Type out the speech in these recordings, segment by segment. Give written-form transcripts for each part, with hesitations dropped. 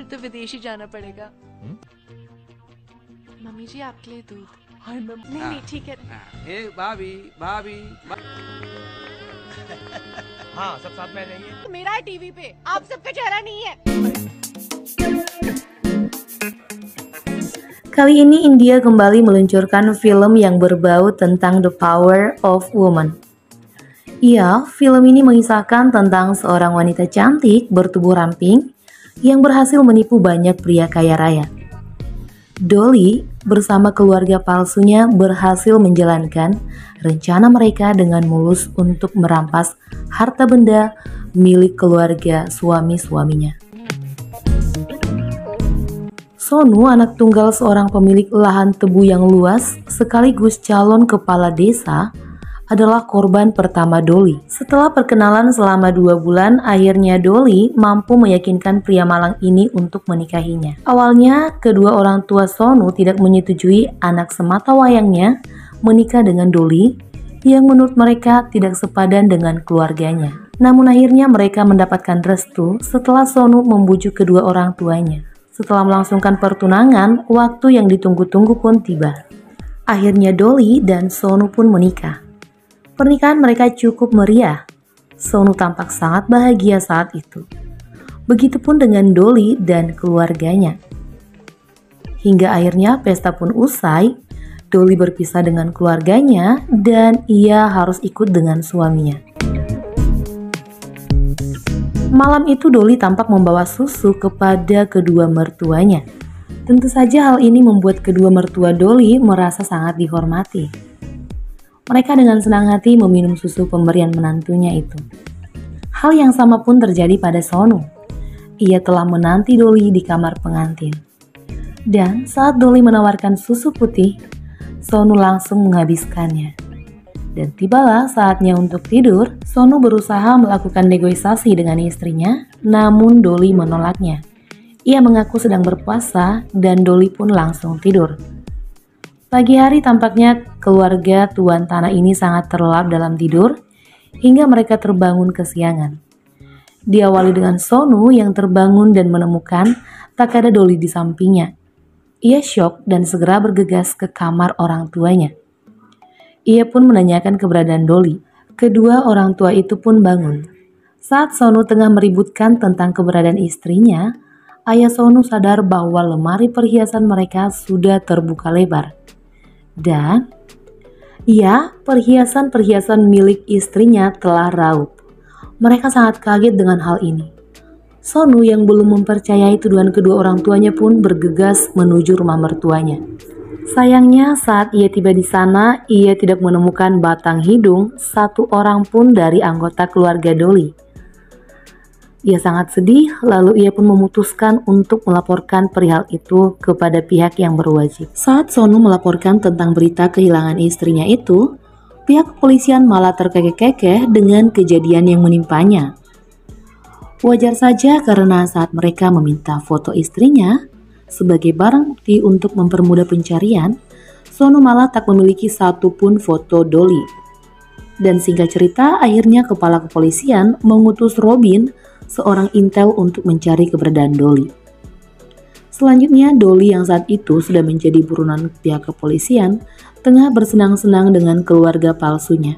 तो विदेशी जाना पड़ेगा। मम्मी जी आपके लिए दूध। नहीं नहीं ठीक है। भाभी भाभी हाँ सब साथ में जाइए। मेरा है टीवी पे, आप सबका चेहरा नहीं है। Kali ini India kembali meluncurkan film yang berbau tentang the power of woman. Iya, film ini mengisahkan tentang seorang wanita cantik bertubuh ramping yang berhasil menipu banyak pria kaya raya. Dolly bersama keluarga palsunya berhasil menjalankan rencana mereka dengan mulus untuk merampas harta benda milik keluarga suami-suaminya. Sonu, anak tunggal seorang pemilik lahan tebu yang luas sekaligus calon kepala desa, adalah korban pertama Dolly. Setelah perkenalan selama 2 bulan, akhirnya Dolly mampu meyakinkan pria malang ini untuk menikahinya. Awalnya, kedua orang tua Sonu tidak menyetujui anak semata wayangnya menikah dengan Dolly yang menurut mereka tidak sepadan dengan keluarganya. Namun akhirnya mereka mendapatkan restu setelah Sonu membujuk kedua orang tuanya. Setelah melangsungkan pertunangan, waktu yang ditunggu-tunggu pun tiba. Akhirnya Dolly dan Sonu pun menikah. Pernikahan mereka cukup meriah. Sonu tampak sangat bahagia saat itu. Begitupun dengan Dolly dan keluarganya. Hingga akhirnya pesta pun usai, Dolly berpisah dengan keluarganya dan ia harus ikut dengan suaminya. Malam itu Dolly tampak membawa susu kepada kedua mertuanya. Tentu saja hal ini membuat kedua mertua Dolly merasa sangat dihormati. Mereka dengan senang hati meminum susu pemberian menantunya itu. Hal yang sama pun terjadi pada Sonu. Ia telah menanti Dolly di kamar pengantin. Dan saat Dolly menawarkan susu putih, Sonu langsung menghabiskannya. Dan tibalah saatnya untuk tidur. Sonu berusaha melakukan negosiasi dengan istrinya, namun Dolly menolaknya. Ia mengaku sedang berpuasa dan Dolly pun langsung tidur. Pagi hari tampaknya keluarga tuan tanah ini sangat terlelap dalam tidur hingga mereka terbangun kesiangan. Diawali dengan Sonu yang terbangun dan menemukan tak ada Dolly di sampingnya. Ia syok dan segera bergegas ke kamar orang tuanya. Ia pun menanyakan keberadaan Dolly. Kedua orang tua itu pun bangun. Saat Sonu tengah meributkan tentang keberadaan istrinya, ayah Sonu sadar bahwa lemari perhiasan mereka sudah terbuka lebar. Dan, ya, perhiasan-perhiasan milik istrinya telah raup. Mereka sangat kaget dengan hal ini. Sonu yang belum mempercayai tuduhan kedua orang tuanya pun bergegas menuju rumah mertuanya. Sayangnya saat ia tiba di sana, ia tidak menemukan batang hidung satu orang pun dari anggota keluarga Dolly. Ia sangat sedih, lalu ia pun memutuskan untuk melaporkan perihal itu kepada pihak yang berwajib. Saat Sonu melaporkan tentang berita kehilangan istrinya itu, pihak kepolisian malah terkekeh-kekeh dengan kejadian yang menimpanya. Wajar saja karena saat mereka meminta foto istrinya sebagai barang bukti untuk mempermudah pencarian, Sonu malah tak memiliki satupun foto Dolly. Dan singkat cerita, akhirnya kepala kepolisian mengutus Robin, seorang intel, untuk mencari keberadaan Dolly. Selanjutnya, Dolly yang saat itu sudah menjadi buronan pihak kepolisian tengah bersenang-senang dengan keluarga palsunya.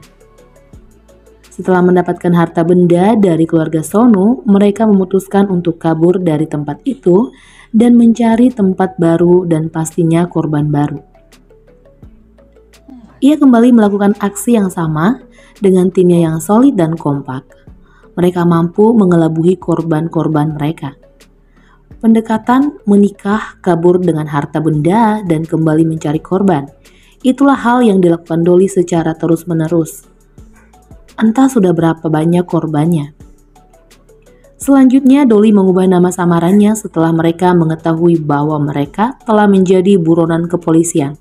Setelah mendapatkan harta benda dari keluarga Sonu, mereka memutuskan untuk kabur dari tempat itu dan mencari tempat baru dan pastinya korban baru. Ia kembali melakukan aksi yang sama dengan timnya yang solid dan kompak. Mereka mampu mengelabuhi korban-korban mereka. Pendekatan, menikah, kabur dengan harta benda, dan kembali mencari korban. Itulah hal yang dilakukan Dolly secara terus-menerus. Entah sudah berapa banyak korbannya. Selanjutnya, Dolly mengubah nama samarannya setelah mereka mengetahui bahwa mereka telah menjadi buronan kepolisian.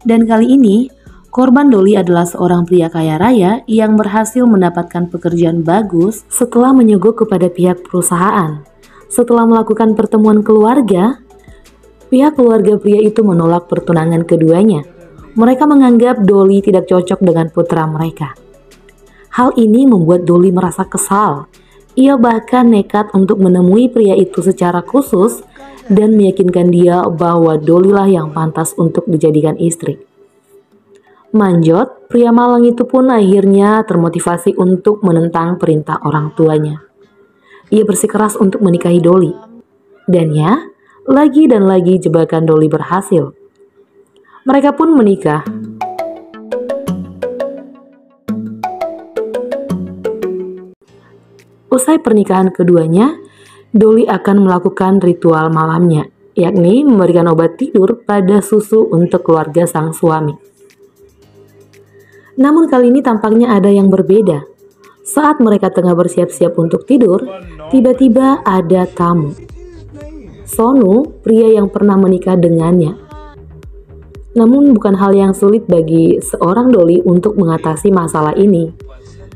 Dan kali ini, korban Dolly adalah seorang pria kaya raya yang berhasil mendapatkan pekerjaan bagus setelah menyogok kepada pihak perusahaan. Setelah melakukan pertemuan keluarga, pihak keluarga pria itu menolak pertunangan keduanya. Mereka menganggap Dolly tidak cocok dengan putra mereka. Hal ini membuat Dolly merasa kesal. Ia bahkan nekat untuk menemui pria itu secara khusus dan meyakinkan dia bahwa Dolly lah yang pantas untuk dijadikan istri. Manjot, pria malang itu pun akhirnya termotivasi untuk menentang perintah orang tuanya. Ia bersikeras untuk menikahi Dolly. Dan ya, lagi dan lagi jebakan Dolly berhasil. Mereka pun menikah. Usai pernikahan keduanya, Dolly akan melakukan ritual malamnya, yakni memberikan obat tidur pada susu untuk keluarga sang suami. Namun kali ini tampaknya ada yang berbeda. Saat mereka tengah bersiap-siap untuk tidur, tiba-tiba ada tamu. Sonu, pria yang pernah menikah dengannya. Namun bukan hal yang sulit bagi seorang Dolly untuk mengatasi masalah ini.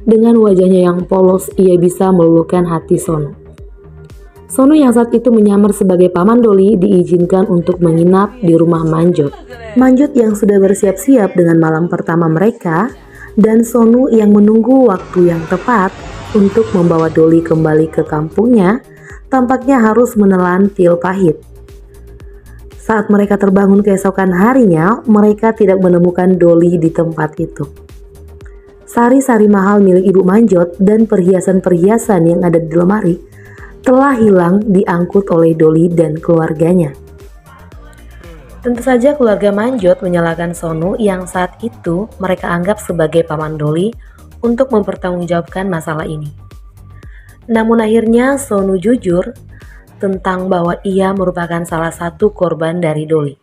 Dengan wajahnya yang polos, ia bisa meluluhkan hati Sonu. Sonu yang saat itu menyamar sebagai paman Dolly diizinkan untuk menginap di rumah Manjot. Manjot yang sudah bersiap-siap dengan malam pertama mereka, dan Sonu yang menunggu waktu yang tepat untuk membawa Dolly kembali ke kampungnya, tampaknya harus menelan pil pahit. Saat mereka terbangun keesokan harinya, mereka tidak menemukan Dolly di tempat itu. Sari-sari mahal milik Ibu Manjot dan perhiasan-perhiasan yang ada di lemari telah hilang diangkut oleh Dolly dan keluarganya. Tentu saja keluarga Manjot menyalahkan Sonu yang saat itu mereka anggap sebagai paman Dolly untuk mempertanggungjawabkan masalah ini. Namun akhirnya Sonu jujur tentang bahwa ia merupakan salah satu korban dari Dolly.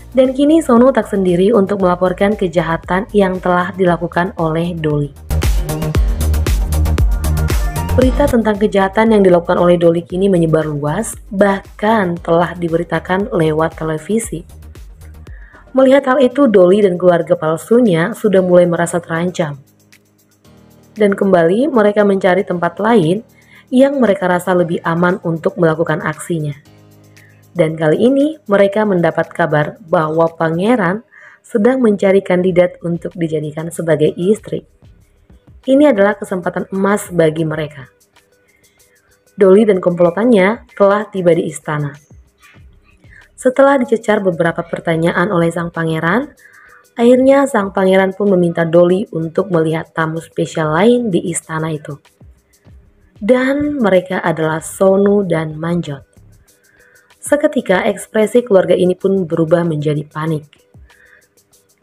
Dan kini Sonu tak sendiri untuk melaporkan kejahatan yang telah dilakukan oleh Dolly. Berita tentang kejahatan yang dilakukan oleh Dolly kini menyebar luas, bahkan telah diberitakan lewat televisi. Melihat hal itu, Dolly dan keluarga palsunya sudah mulai merasa terancam. Dan kembali mereka mencari tempat lain yang mereka rasa lebih aman untuk melakukan aksinya. Dan kali ini mereka mendapat kabar bahwa pangeran sedang mencari kandidat untuk dijadikan sebagai istri. Ini adalah kesempatan emas bagi mereka. Dolly dan komplotannya telah tiba di istana. Setelah dicecar beberapa pertanyaan oleh sang pangeran, akhirnya sang pangeran pun meminta Dolly untuk melihat tamu spesial lain di istana itu. Dan mereka adalah Sonu dan Manjot. Seketika ekspresi keluarga ini pun berubah menjadi panik.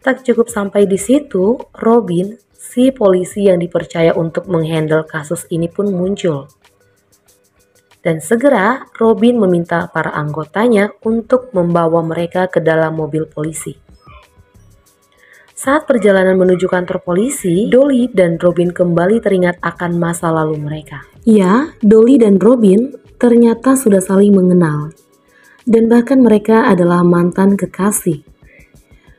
Tak cukup sampai di situ, Robin, si polisi yang dipercaya untuk menghandle kasus ini pun muncul. Dan segera Robin meminta para anggotanya untuk membawa mereka ke dalam mobil polisi. Saat perjalanan menuju kantor polisi, Dolly dan Robin kembali teringat akan masa lalu mereka. Ya, Dolly dan Robin ternyata sudah saling mengenal. Dan bahkan mereka adalah mantan kekasih.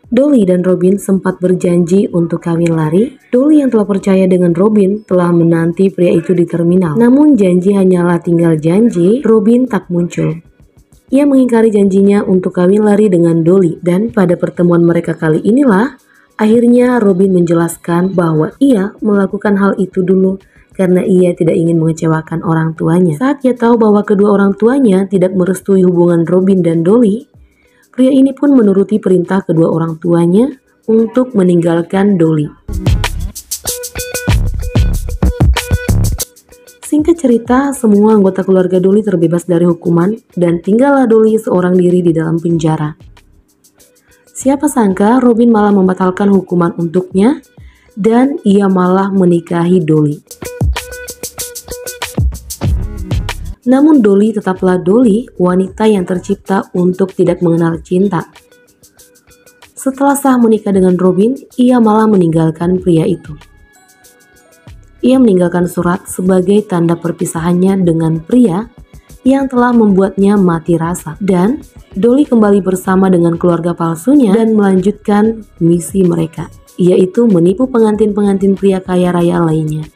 Dolly dan Robin sempat berjanji untuk kawin lari. Dolly yang telah percaya dengan Robin telah menanti pria itu di terminal. Namun janji hanyalah tinggal janji, Robin tak muncul. Ia mengingkari janjinya untuk kawin lari dengan Dolly. Dan pada pertemuan mereka kali inilah, akhirnya Robin menjelaskan bahwa ia melakukan hal itu dulu karena ia tidak ingin mengecewakan orang tuanya. Saat ia tahu bahwa kedua orang tuanya tidak merestui hubungan Robin dan Dolly, pria ini pun menuruti perintah kedua orang tuanya untuk meninggalkan Dolly. Singkat cerita, semua anggota keluarga Dolly terbebas dari hukuman dan tinggallah Dolly seorang diri di dalam penjara. Siapa sangka Robin malah membatalkan hukuman untuknya dan ia malah menikahi Dolly. Namun Dolly tetaplah Dolly, wanita yang tercipta untuk tidak mengenal cinta. Setelah sah menikah dengan Robin, ia malah meninggalkan pria itu. Ia meninggalkan surat sebagai tanda perpisahannya dengan pria yang telah membuatnya mati rasa. Dan Dolly kembali bersama dengan keluarga palsunya dan melanjutkan misi mereka, yaitu menipu pengantin-pengantin pria kaya raya lainnya.